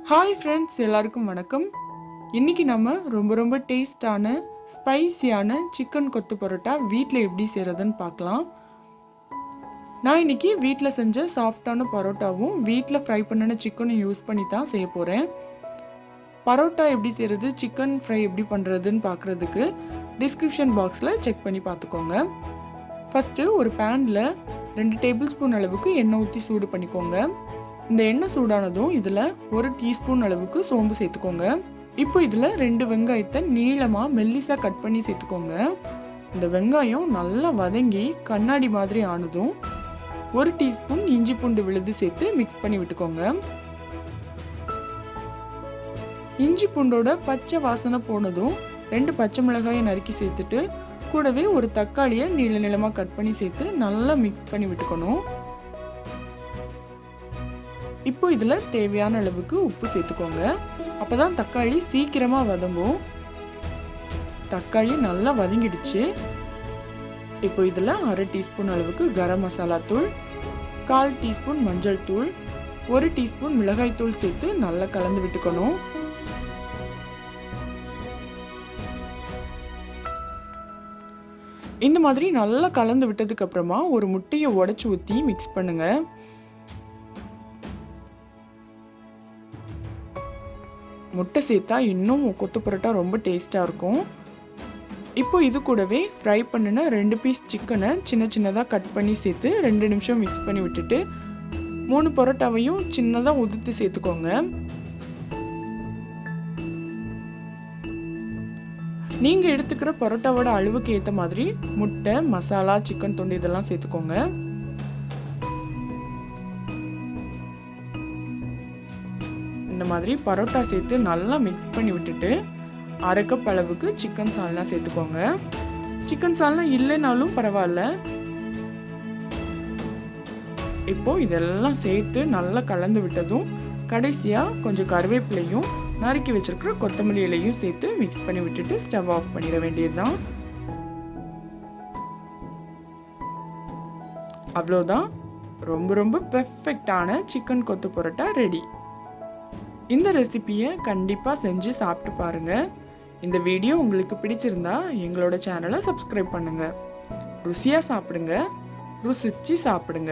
Hi friends, எல்லாருக்கும் வணக்கம். இன்றைக்கி நம்ம ரொம்ப டேஸ்டான ஸ்பைசியான சிக்கன் கொத்து பரோட்டா வீட்டில் எப்படி செய்கிறதுன்னு பார்க்கலாம். நான் இன்றைக்கி வீட்டில் செஞ்ச சாஃப்டான பரோட்டாவும் வீட்டில் ஃப்ரை பண்ணின சிக்கனும் யூஸ் பண்ணி தான் செய்ய போகிறேன். பரோட்டா எப்படி செய்கிறது, சிக்கன் ஃப்ரை எப்படி பண்ணுறதுன்னு பார்க்குறதுக்கு டிஸ்கிரிப்ஷன் பாக்ஸில் செக் பண்ணி பார்த்துக்கோங்க. ஃபஸ்ட்டு ஒரு பேனில் 2 டேபிள் ஸ்பூன் அளவுக்கு எண்ணெய் ஊற்றி சூடு பண்ணிக்கோங்க. இந்த எண்ணெய் சூடானதும் இதில் 1 டீஸ்பூன் அளவுக்கு சோம்பு சேர்த்துக்கோங்க. இப்போ இதில் 2 வெங்காயத்தை நீளமாக மெல்லிசாக கட் பண்ணி சேர்த்துக்கோங்க. இந்த வெங்காயம் நல்லா வதங்கி கண்ணாடி மாதிரி ஆனதும் 1 டீஸ்பூன் இஞ்சி பூண்டு விழுது சேர்த்து மிக்ஸ் பண்ணி விட்டுக்கோங்க. இஞ்சி பூண்டோட பச்சை வாசனை போனதும் 2 பச்சை மிளகாயை நறுக்கி சேர்த்துட்டு கூடவே ஒரு தக்காளியை நீளமாக கட் பண்ணி சேர்த்து நல்லா மிக்ஸ் பண்ணி விட்டுக்கணும். இப்போ இதில் தேவையான அளவுக்கு உப்பு சேர்த்துக்கோங்க. அப்போ தான் தக்காளி சீக்கிரமாக வதங்கும். தக்காளி நல்லா வதங்கிடுச்சு. இப்போ இதில் 1/2 டீஸ்பூன் அளவுக்கு கரம் மசாலா தூள், 1/4 டீஸ்பூன் மஞ்சள் தூள், 1 டீஸ்பூன் மிளகாய் தூள் சேர்த்து நல்லா கலந்து விட்டுக்கணும். இந்த மாதிரி நல்லா கலந்து விட்டதுக்கு அப்புறமா ஒரு முட்டையை உடைச்சு ஊற்றி மிக்ஸ் பண்ணுங்க. முட்டை சேர்த்தா இன்னும் கொத்து பரோட்டா ரொம்ப டேஸ்ட்டாக இருக்கும். இப்போ இது கூடவே ஃப்ரை பண்ணின 2 பீஸ் சிக்கனை சின்னதாக கட் பண்ணி சேர்த்து 2 நிமிஷம் மிக்ஸ் பண்ணி விட்டுட்டு 3 பரோட்டாவையும் சின்னதாக உதுத்து சேர்த்துக்கோங்க. நீங்கள் எடுத்துக்கிற பரோட்டாவோட அளவுக்கு ஏற்ற மாதிரி முட்டை, மசாலா, சிக்கன் துண்டு இதெல்லாம் சேர்த்துக்கோங்க. இந்த மாதிரி பரோட்டா சேர்த்து நல்லா மிக்ஸ் பண்ணி விட்டுட்டு 1/2 கப் அளவுக்கு சிக்கன் சால்னா சேர்த்துக்கோங்க. சிக்கன் சால்னா இல்லைனாலும் பரவாயில்ல. இப்போ இதெல்லாம் சேர்த்து நல்லா கலந்து விட்டதும் கடைசியாக கொஞ்சம் கருவேப்பிலையும் நறுக்கி வச்சிருக்கிற கொத்தமல்லி இலையும் சேர்த்து மிக்ஸ் பண்ணி விட்டுட்டு ஸ்டவ் ஆஃப் பண்ணிட வேண்டியதுதான். அவ்வளோதான், ரொம்ப பெர்ஃபெக்டான சிக்கன் கொத்து பரோட்டா ரெடி. இந்த ரெசிபியை கண்டிப்பாக செஞ்சு சாப்பிட்டு பாருங்கள். இந்த வீடியோ உங்களுக்கு பிடிச்சிருந்தா எங்களோட சேனலை சப்ஸ்கிரைப் பண்ணுங்கள். ருசியாக சாப்பிடுங்க, ருசிச்சு சாப்பிடுங்க.